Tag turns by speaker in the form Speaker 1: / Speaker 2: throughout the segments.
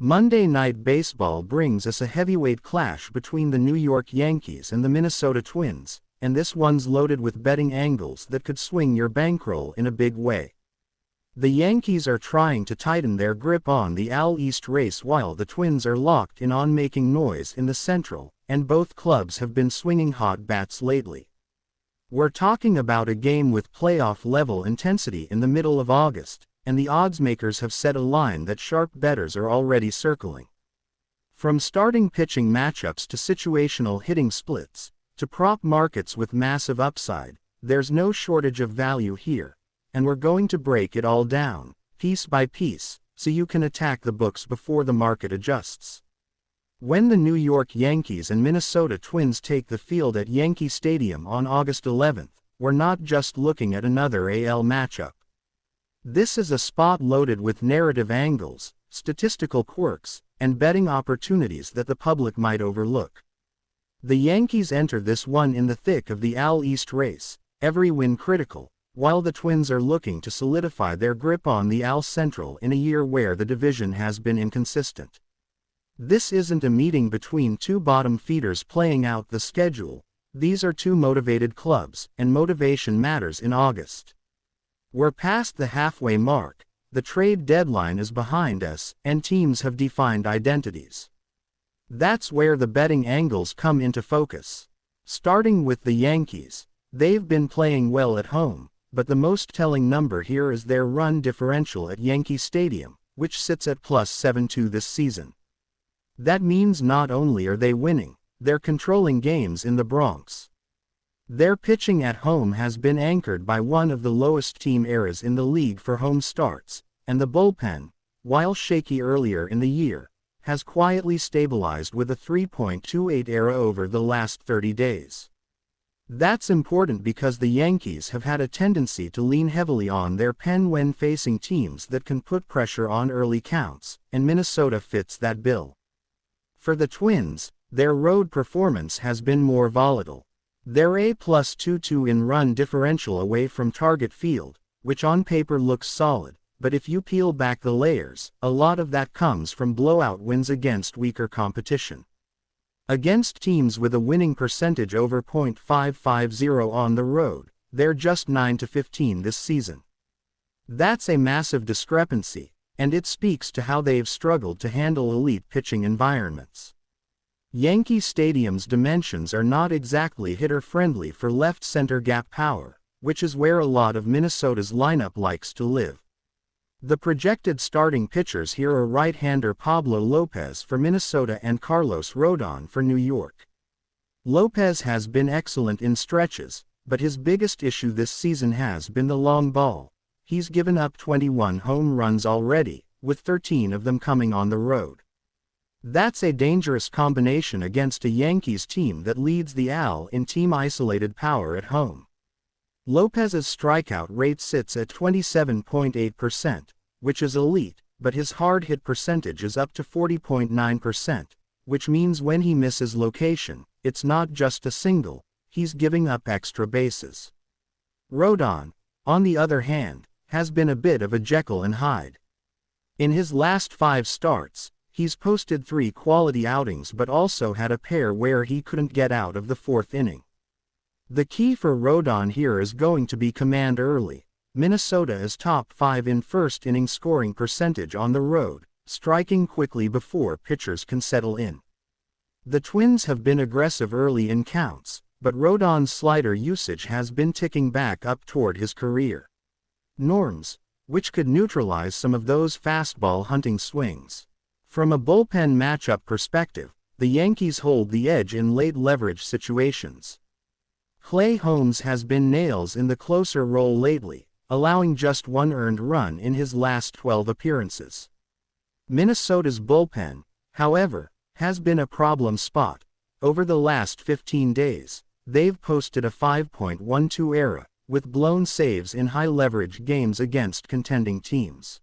Speaker 1: Monday Night Baseball brings us a heavyweight clash between the New York Yankees and the Minnesota Twins, and this one's loaded with betting angles that could swing your bankroll in a big way. The Yankees are trying to tighten their grip on the AL East race while the Twins are locked in on making noise in the Central, and both clubs have been swinging hot bats lately. We're talking about a game with playoff-level intensity in the middle of August, and the odds makers have set a line that sharp bettors are already circling. From starting pitching matchups to situational hitting splits, to prop markets with massive upside, there's no shortage of value here, and we're going to break it all down, piece by piece, so you can attack the books before the market adjusts. When the New York Yankees and Minnesota Twins take the field at Yankee Stadium on August 11th, we're not just looking at another AL matchup. This is a spot loaded with narrative angles, statistical quirks, and betting opportunities that the public might overlook. The Yankees enter this one in the thick of the AL East race, every win critical, while the Twins are looking to solidify their grip on the AL Central in a year where the division has been inconsistent. This isn't a meeting between two bottom feeders playing out the schedule. These are two motivated clubs, and motivation matters in August. We're past the halfway mark, the trade deadline is behind us, and teams have defined identities. That's where the betting angles come into focus. Starting with the Yankees, they've been playing well at home, but the most telling number here is their run differential at Yankee Stadium, which sits at plus 7.2 this season. That means not only are they winning, they're controlling games in the Bronx. Their pitching at home has been anchored by one of the lowest team eras in the league for home starts, and the bullpen, while shaky earlier in the year, has quietly stabilized with a 3.28 ERA over the last 30 days. That's important because the Yankees have had a tendency to lean heavily on their pen when facing teams that can put pressure on early counts, and Minnesota fits that bill. For the Twins, their road performance has been more volatile. They're a plus 2.2 in run differential away from target field, which on paper looks solid, but if you peel back the layers, a lot of that comes from blowout wins against weaker competition. Against teams with a winning percentage over .550 on the road, they're just 9-15 this season. That's a massive discrepancy, and it speaks to how they've struggled to handle elite pitching environments. Yankee Stadium's dimensions are not exactly hitter-friendly for left-center gap power, which is where a lot of Minnesota's lineup likes to live. The projected starting pitchers here are right-hander Pablo Lopez for Minnesota and Carlos Rodon for New York. Lopez has been excellent in stretches, but his biggest issue this season has been the long ball. He's given up 21 home runs already, with 13 of them coming on the road. That's a dangerous combination against a Yankees team that leads the AL in team-isolated power at home. Lopez's strikeout rate sits at 27.8%, which is elite, but his hard hit percentage is up to 40.9%, which means when he misses location, it's not just a single, he's giving up extra bases. Rodon, on the other hand, has been a bit of a Jekyll and Hyde. In his last 5 starts, he's posted 3 quality outings but also had a pair where he couldn't get out of the 4th inning. The key for Rodon here is going to be command early. Minnesota is top 5 in first inning scoring percentage on the road, striking quickly before pitchers can settle in. The Twins have been aggressive early in counts, but Rodon's slider usage has been ticking back up toward his career norms, which could neutralize some of those fastball hunting swings. From a bullpen matchup perspective, the Yankees hold the edge in late leverage situations. Clay Holmes has been nails in the closer role lately, allowing just 1 earned run in his last 12 appearances. Minnesota's bullpen, however, has been a problem spot. Over the last 15 days, they've posted a 5.12 ERA, with blown saves in high-leverage games against contending teams.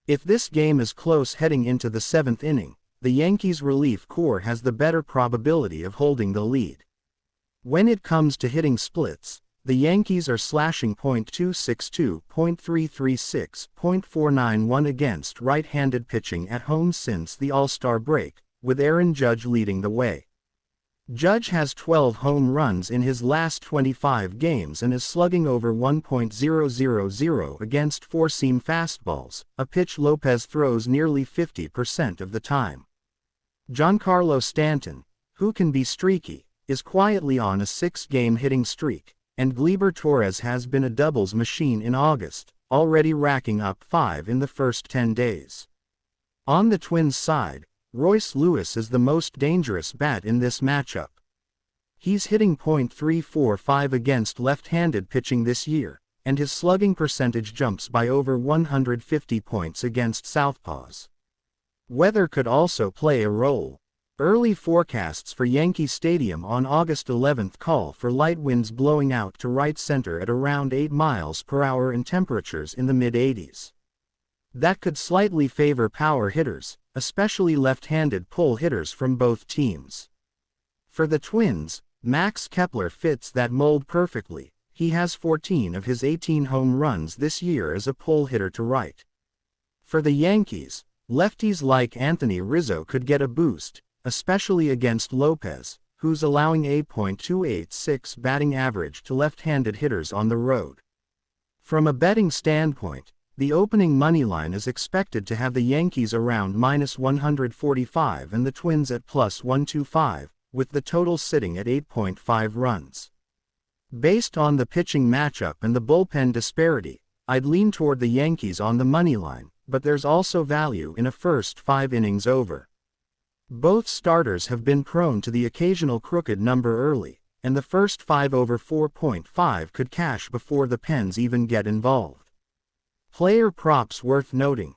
Speaker 1: If this game is close heading into the 7th inning, the Yankees' relief corps has the better probability of holding the lead. When it comes to hitting splits, The Yankees are slashing .262, .336, .491 against right-handed pitching at home since the All-Star break, with Aaron Judge leading the way. Judge has 12 home runs in his last 25 games and is slugging over 1.000 against four-seam fastballs, a pitch Lopez throws nearly 50% of the time. Giancarlo Stanton, who can be streaky, is quietly on a 6-game hitting streak, and Gleyber Torres has been a doubles machine in August, already racking up 5 in the first 10 days. On the Twins' side, Royce Lewis is the most dangerous bat in this matchup. He's hitting .345 against left-handed pitching this year, and his slugging percentage jumps by over 150 points against southpaws. Weather could also play a role. Early forecasts for Yankee Stadium on August 11 call for light winds blowing out to right center at around 8 miles per hour and temperatures in the mid-80s. That could slightly favor power hitters, especially left-handed pull hitters from both teams. For the Twins, Max Kepler fits that mold perfectly. He has 14 of his 18 home runs this year as a pull hitter to right. For the Yankees, lefties like Anthony Rizzo could get a boost, especially against Lopez, who's allowing a .286 batting average to left-handed hitters on the road. From a betting standpoint, the opening money line is expected to have the Yankees around -145 and the Twins at +125, with the total sitting at 8.5 runs. Based on the pitching matchup and the bullpen disparity, I'd lean toward the Yankees on the money line, but there's also value in a first 5 innings over. Both starters have been prone to the occasional crooked number early, and the first 5 over 4.5 could cash before the Pens even get involved. Player props worth noting.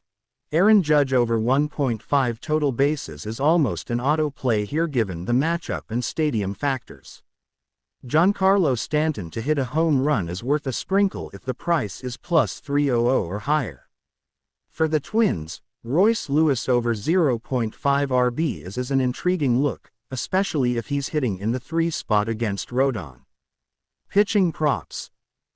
Speaker 1: Aaron Judge over 1.5 total bases is almost an auto play here given the matchup and stadium factors. Giancarlo Stanton to hit a home run is worth a sprinkle if the price is +300 or higher. For the Twins, Royce Lewis over 0.5 RBs is an intriguing look, especially if he's hitting in the 3 spot against Rodon. Pitching props.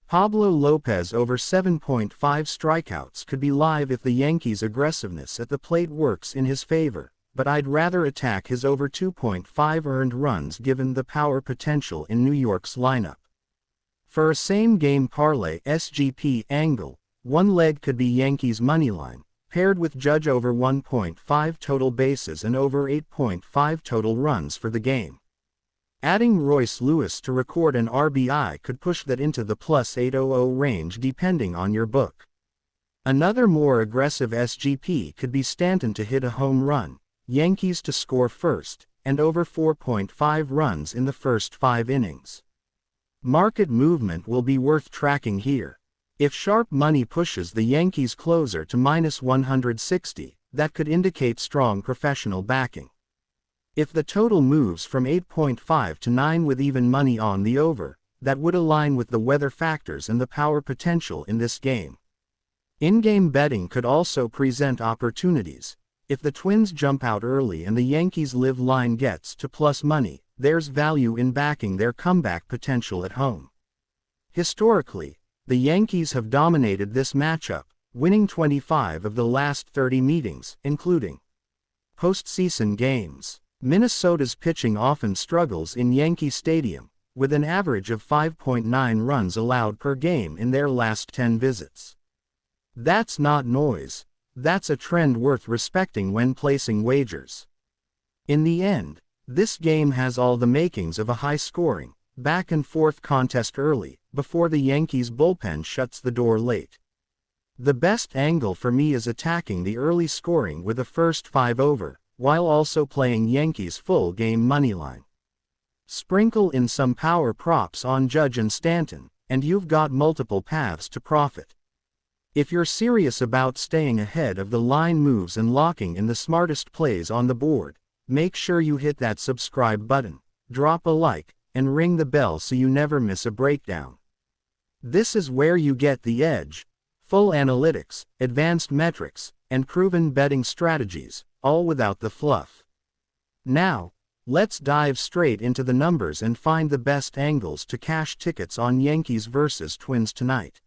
Speaker 1: Pablo Lopez over 7.5 strikeouts could be live if the Yankees' aggressiveness at the plate works in his favor, but I'd rather attack his over 2.5 earned runs given the power potential in New York's lineup. For a same-game parlay SGP angle, one leg could be Yankees' moneyline, paired with Judge over 1.5 total bases and over 8.5 total runs for the game. Adding Royce Lewis to record an RBI could push that into the +800 range depending on your book. Another more aggressive SGP could be Stanton to hit a home run, Yankees to score first, and over 4.5 runs in the first 5 innings. Market movement will be worth tracking here. If sharp money pushes the Yankees closer to -160, that could indicate strong professional backing. If the total moves from 8.5 to 9 with even money on the over, that would align with the weather factors and the power potential in this game. In-game betting could also present opportunities. If the Twins jump out early and the Yankees live line gets to plus money, there's value in backing their comeback potential at home. Historically, the Yankees have dominated this matchup, winning 25 of the last 30 meetings, including postseason games. Minnesota's pitching often struggles in Yankee Stadium, with an average of 5.9 runs allowed per game in their last 10 visits. That's not noise, that's a trend worth respecting when placing wagers. In the end, this game has all the makings of a high-scoring, back-and-forth contest early, before the Yankees' bullpen shuts the door late. The best angle for me is attacking the early scoring with a first 5 over, while also playing Yankees' full-game moneyline. Sprinkle in some power props on Judge and Stanton, and you've got multiple paths to profit. If you're serious about staying ahead of the line moves and locking in the smartest plays on the board, make sure you hit that subscribe button, drop a like, and ring the bell so you never miss a breakdown. This is where you get the edge. Full analytics, advanced metrics, and proven betting strategies, all without the fluff. Now, Let's dive straight into the numbers and find the best angles to cash tickets on Yankees vs Twins tonight.